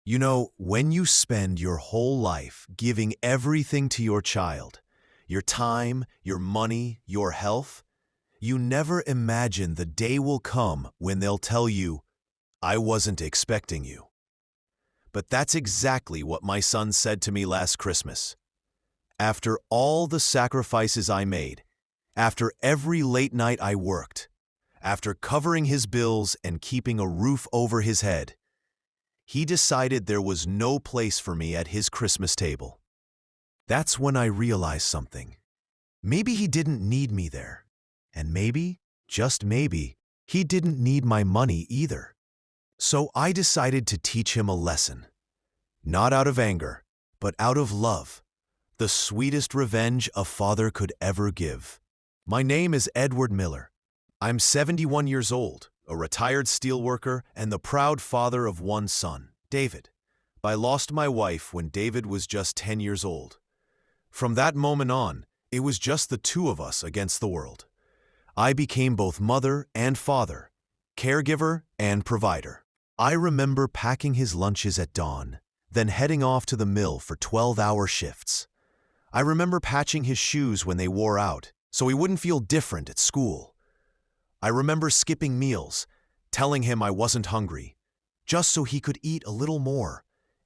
You know, when you spend your whole life giving everything to your child, your time, your money, your health, you never imagine the day will come when they'll tell you, "I wasn't expecting you." But that's exactly what my son said to me last Christmas. After all the sacrifices I made, after every late night I worked, after covering his bills and keeping a roof over his head, he decided there was no place for me at his Christmas table. That's when I realized something. Maybe he didn't need me there. And maybe, just maybe, he didn't need my money either. So I decided to teach him a lesson. Not out of anger, but out of love. The sweetest revenge a father could ever give. My name is Edward Miller. I'm 71 years old, a retired steelworker, and the proud father of one son, David. I lost my wife when David was just 10 years old. From that moment on, it was just the two of us against the world. I became both mother and father, caregiver and provider. I remember packing his lunches at dawn, then heading off to the mill for 12-hour shifts. I remember patching his shoes when they wore out, so he wouldn't feel different at school. I remember skipping meals, telling him I wasn't hungry, just so he could eat a little more.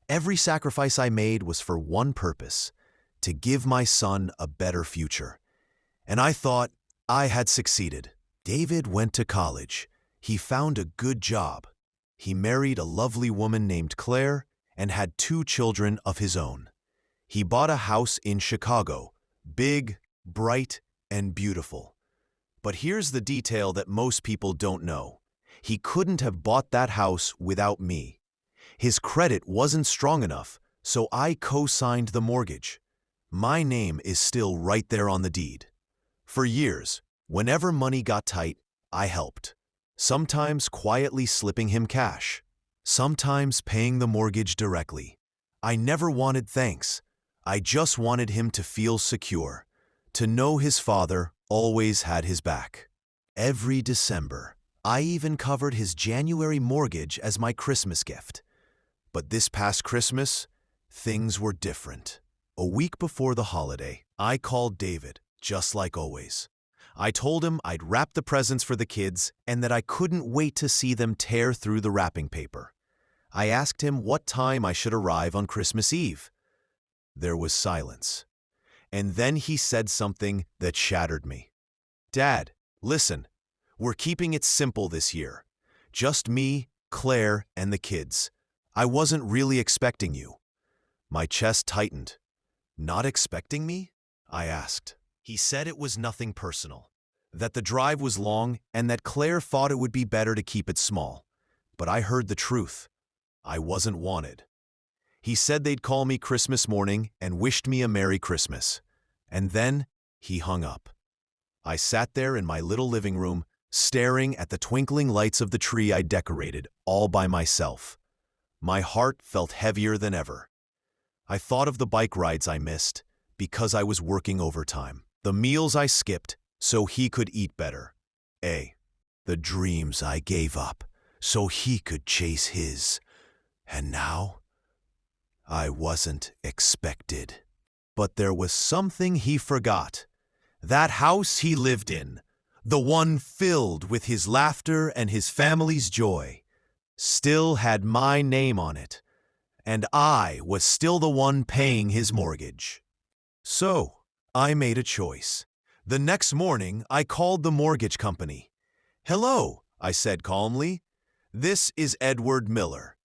Every sacrifice I made was for one purpose: to give my son a better future. And I thought I had succeeded. David went to college. He found a good job. He married a lovely woman named Claire and had 2 children of his own. He bought a house in Chicago, big, bright, and beautiful. But here's the detail that most people don't know. He couldn't have bought that house without me. His credit wasn't strong enough, so I co-signed the mortgage. My name is still right there on the deed. For years, whenever money got tight, I helped. Sometimes quietly slipping him cash, sometimes paying the mortgage directly. I never wanted thanks. I just wanted him to feel secure, to know his father always had his back. Every December, I even covered his January mortgage as my Christmas gift. But this past Christmas, things were different. A week before the holiday, I called David, just like always. I told him I'd wrap the presents for the kids and that I couldn't wait to see them tear through the wrapping paper. I asked him what time I should arrive on Christmas Eve. There was silence. And then he said something that shattered me. "Dad, listen, we're keeping it simple this year. Just me, Claire, and the kids. I wasn't really expecting you." My chest tightened. "Not expecting me?" I asked. He said it was nothing personal, that the drive was long and that Claire thought it would be better to keep it small. But I heard the truth. I wasn't wanted. He said they'd call me Christmas morning and wished me a Merry Christmas. And then he hung up. I sat there in my little living room, staring at the twinkling lights of the tree I decorated all by myself. My heart felt heavier than ever. I thought of the bike rides I missed because I was working overtime, the meals I skipped so he could eat better, the dreams I gave up so he could chase his. And now, I wasn't expected. But there was something he forgot. That house he lived in, the one filled with his laughter and his family's joy, still had my name on it, and I was still the one paying his mortgage. So, I made a choice. The next morning, I called the mortgage company. "Hello," I said calmly. "This is Edward Miller.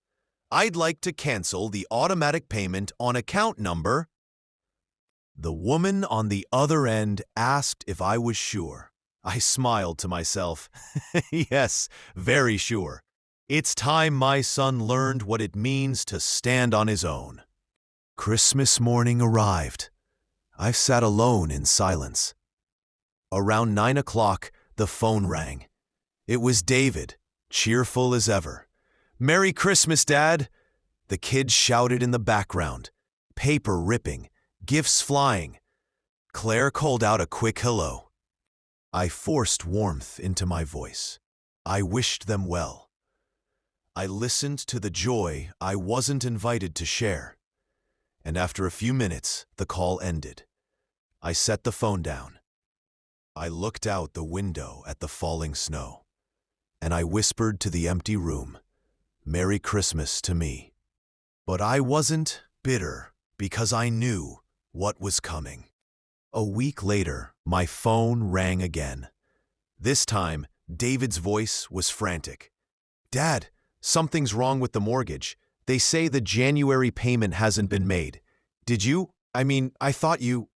I'd like to cancel the automatic payment on account number." The woman on the other end asked if I was sure. I smiled to myself. Yes, very sure. It's time my son learned what it means to stand on his own. Christmas morning arrived. I sat alone in silence. Around 9 o'clock, the phone rang. It was David, cheerful as ever. "Merry Christmas, Dad!" The kids shouted in the background, paper ripping, gifts flying. Claire called out a quick hello. I forced warmth into my voice. I wished them well. I listened to the joy I wasn't invited to share. And after a few minutes, the call ended. I set the phone down. I looked out the window at the falling snow, and I whispered to the empty room, "Merry Christmas to me." But I wasn't bitter because I knew what was coming. A week later, my phone rang again. This time, David's voice was frantic. "Dad, something's wrong with the mortgage. They say the January payment hasn't been made. I thought you—"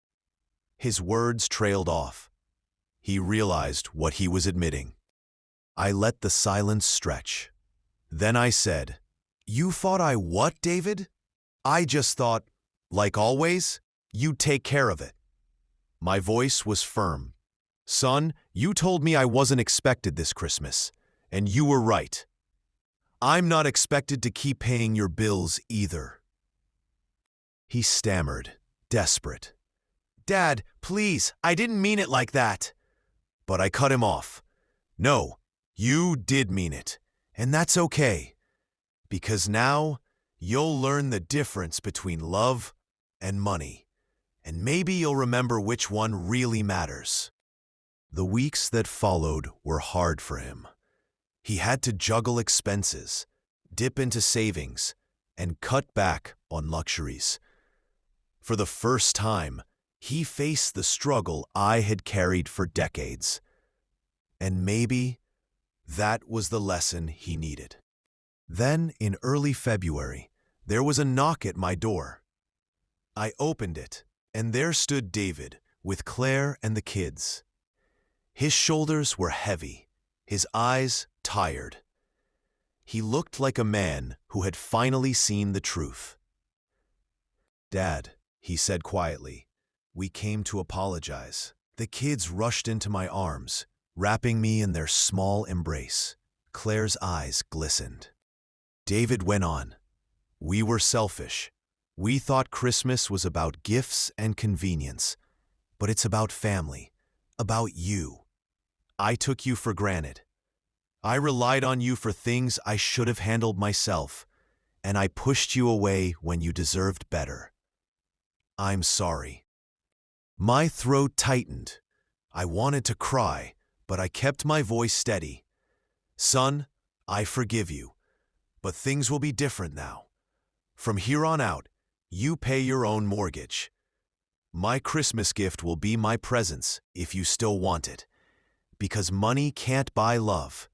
His words trailed off. He realized what he was admitting. I let the silence stretch. Then I said, "You thought I what, David?" "I just thought, like always, you'd take care of it." My voice was firm. "Son, you told me I wasn't expected this Christmas, and you were right. I'm not expected to keep paying your bills either." He stammered, desperate. "Dad, please, I didn't mean it like that." But I cut him off. "No, you did mean it, and that's okay. Because now, you'll learn the difference between love and money, and maybe you'll remember which one really matters." The weeks that followed were hard for him. He had to juggle expenses, dip into savings, and cut back on luxuries. For the first time, he faced the struggle I had carried for decades. And maybe that was the lesson he needed. Then, in early February, there was a knock at my door. I opened it, and there stood David with Claire and the kids. His shoulders were heavy, his eyes tired. He looked like a man who had finally seen the truth. "Dad," he said quietly, "we came to apologize." The kids rushed into my arms, wrapping me in their small embrace. Claire's eyes glistened. David went on, "We were selfish. We thought Christmas was about gifts and convenience, but it's about family, about you. I took you for granted. I relied on you for things I should have handled myself, and I pushed you away when you deserved better. I'm sorry." My throat tightened. I wanted to cry, but I kept my voice steady. "Son, I forgive you, but things will be different now. From here on out, you pay your own mortgage. My Christmas gift will be my presence if you still want it, because money can't buy love,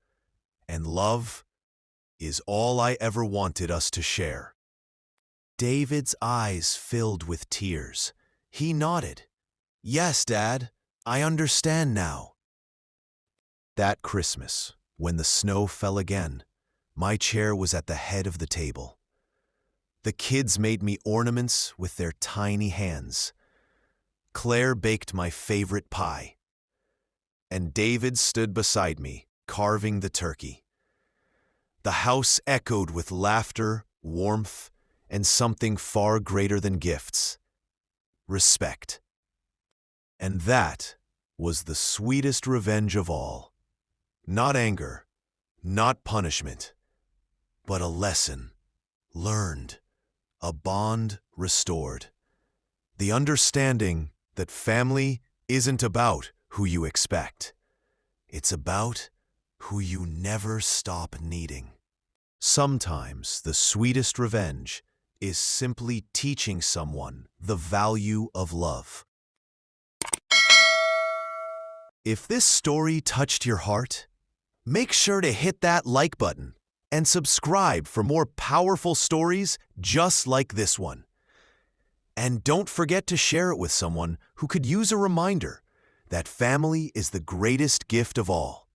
and love is all I ever wanted us to share." David's eyes filled with tears. He nodded. "Yes, Dad, I understand now." That Christmas, when the snow fell again, my chair was at the head of the table. The kids made me ornaments with their tiny hands. Claire baked my favorite pie. And David stood beside me, carving the turkey. The house echoed with laughter, warmth, and something far greater than gifts: respect. And that was the sweetest revenge of all. Not anger, not punishment, but a lesson learned, a bond restored. The understanding that family isn't about who you expect. It's about who you never stop needing. Sometimes the sweetest revenge is simply teaching someone the value of love. If this story touched your heart, make sure to hit that like button and subscribe for more powerful stories just like this one. And don't forget to share it with someone who could use a reminder that family is the greatest gift of all.